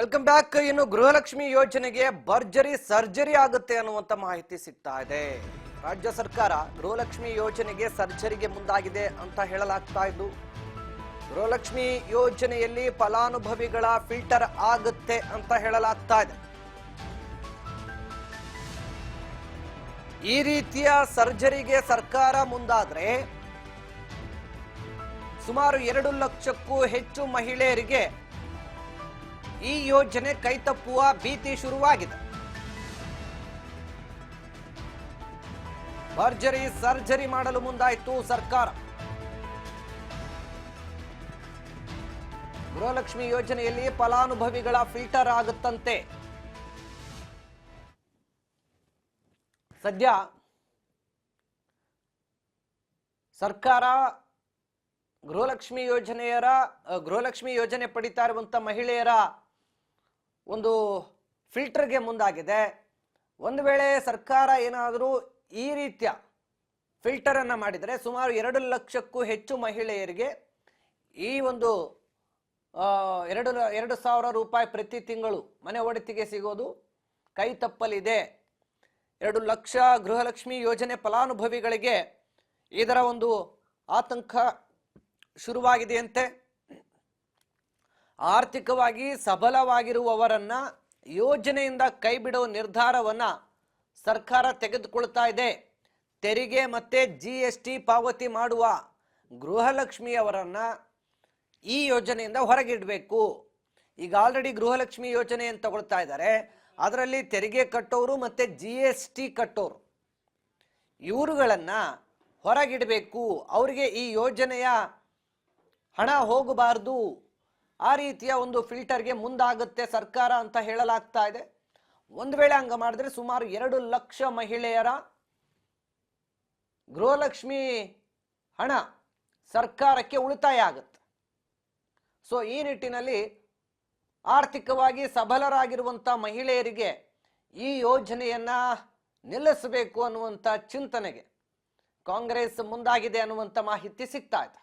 Welcome back. ಇನ್ನು ಗೃಹಲಕ್ಷ್ಮಿ ಯೋಜನೆಗೆ ಭರ್ಜರಿ ಸರ್ಜರಿ ಆಗುತ್ತೆ ಅನ್ನುವಂತ ಮಾಹಿತಿ ಸಿಗ್ತಾ ಇದೆ. ರಾಜ್ಯ ಸರ್ಕಾರ ಗೃಹಲಕ್ಷ್ಮಿ ಯೋಜನೆಗೆ ಸರ್ಜರಿಗೆ ಮುಂದಾಗಿದೆ ಅಂತ ಹೇಳಲಾಗ್ತಾ ಇದ್ದು, ಗೃಹಲಕ್ಷ್ಮಿ ಯೋಜನೆಯಲ್ಲಿ ಫಲಾನುಭವಿಗಳ ಫಿಲ್ಟರ್ ಆಗುತ್ತೆ ಅಂತ ಹೇಳಲಾಗ್ತಾ ಇದೆ. ಈ ರೀತಿಯ ಸರ್ಜರಿಗೆ ಸರ್ಕಾರ ಮುಂದಾದ್ರೆ ಸುಮಾರು 2 ಲಕ್ಷಕ್ಕೂ ಹೆಚ್ಚು ಮಹಿಳೆಯರಿಗೆ ಈ ಯೋಜನೆ ಕೈತಪ್ಪುವ ಭೀತಿ ಶುರುವಾಗಿದೆ. ಭರ್ಜರಿ ಸರ್ಜರಿ ಮಾಡಲು ಮುಂದಾಯಿತು ಸರ್ಕಾರ. ಗೃಹಲಕ್ಷ್ಮಿ ಯೋಜನೆಯಲ್ಲಿ ಫಲಾನುಭವಿಗಳ ಫಿಲ್ಟರ್ ಆಗುತ್ತಂತೆ. ಸದ್ಯ ಸರ್ಕಾರ ಗೃಹಲಕ್ಷ್ಮಿ ಯೋಜನೆ ಪಡಿತಾ ಇರುವಂತ ಮಹಿಳೆಯರ ಒಂದು ಫಿಲ್ಟರ್ಗೆ ಮುಂದಾಗಿದೆ. ಒಂದು ವೇಳೆ ಸರ್ಕಾರ ಏನಾದರೂ ಈ ರೀತಿಯ ಫಿಲ್ಟರ್ ಅನ್ನ ಮಾಡಿದರೆ ಸುಮಾರು 2 ಲಕ್ಷಕ್ಕೂ ಹೆಚ್ಚು ಮಹಿಳೆಯರಿಗೆ ಈ ಒಂದು 2,000 ರೂಪಾಯಿ ಪ್ರತಿ ತಿಂಗಳು ಮನೆ ಒಡೆತಿಗೆ ಸಿಗೋದು ಕೈ ತಪ್ಪಲಿದೆ. 2 ಲಕ್ಷ ಗೃಹಲಕ್ಷ್ಮಿ ಯೋಜನೆ ಫಲಾನುಭವಿಗಳಿಗೆ ಇದರ ಒಂದು ಆತಂಕ ಶುರುವಾಗಿದೆಯಂತೆ. ಆರ್ಥಿಕವಾಗಿ ಸಬಲವಾಗಿರುವವರನ್ನ ಯೋಜನೆಯಿಂದ ಕೈ ಬಿಡುವ ನಿರ್ಧಾರವನ್ನ ಸರ್ಕಾರ ತೆಗೆದುಕೊಳ್ತಾ ಇದೆ. ತೆರಿಗೆ ಮತ್ತೆ GST ಪಾವತಿ ಮಾಡುವ ಗೃಹಲಕ್ಷ್ಮಿಯವರನ್ನ ಈ ಯೋಜನೆಯಿಂದ ಹೊರಗಿಡಬೇಕು. ಈಗ ಆಲ್ರೆಡಿ ಗೃಹಲಕ್ಷ್ಮಿ ಯೋಜನೆಯನ್ನು ತಗೊಳ್ತಾ ಇದ್ದಾರೆ. ಅದರಲ್ಲಿ ತೆರಿಗೆ ಕಟ್ಟೋರು ಮತ್ತೆ GST ಕಟ್ಟೋರು ಇವರುಗಳನ್ನ ಹೊರಗಿಡಬೇಕು. ಅವರಿಗೆ ಈ ಯೋಜನೆಯ ಹಣ ಹೋಗಬಾರದು. ಆ ರೀತಿಯ ಒಂದು ಫಿಲ್ಟರ್ಗೆ ಮುಂದಾಗುತ್ತೆ ಸರ್ಕಾರ ಅಂತ ಹೇಳಲಾಗ್ತಾ ಇದೆ. ಒಂದು ವೇಳೆ ಹಂಗ ಮಾಡಿದ್ರೆ ಸುಮಾರು 2 ಲಕ್ಷ ಮಹಿಳೆಯರ ಗೃಹಲಕ್ಷ್ಮಿ ಹಣ ಸರ್ಕಾರಕ್ಕೆ ಉಳಿತಾಯ ಆಗುತ್ತೆ. ಸೊ ಈ ನಿಟ್ಟಿನಲ್ಲಿ ಆರ್ಥಿಕವಾಗಿ ಸಬಲರಾಗಿರುವಂತ ಮಹಿಳೆಯರಿಗೆ ಈ ಯೋಜನೆಯನ್ನ ನಿಲ್ಲಿಸಬೇಕು ಅನ್ನುವಂತ ಚಿಂತನೆಗೆ ಕಾಂಗ್ರೆಸ್ ಮುಂದಾಗಿದೆ ಅನ್ನುವಂತ ಮಾಹಿತಿ ಸಿಗ್ತಾ ಇದೆ.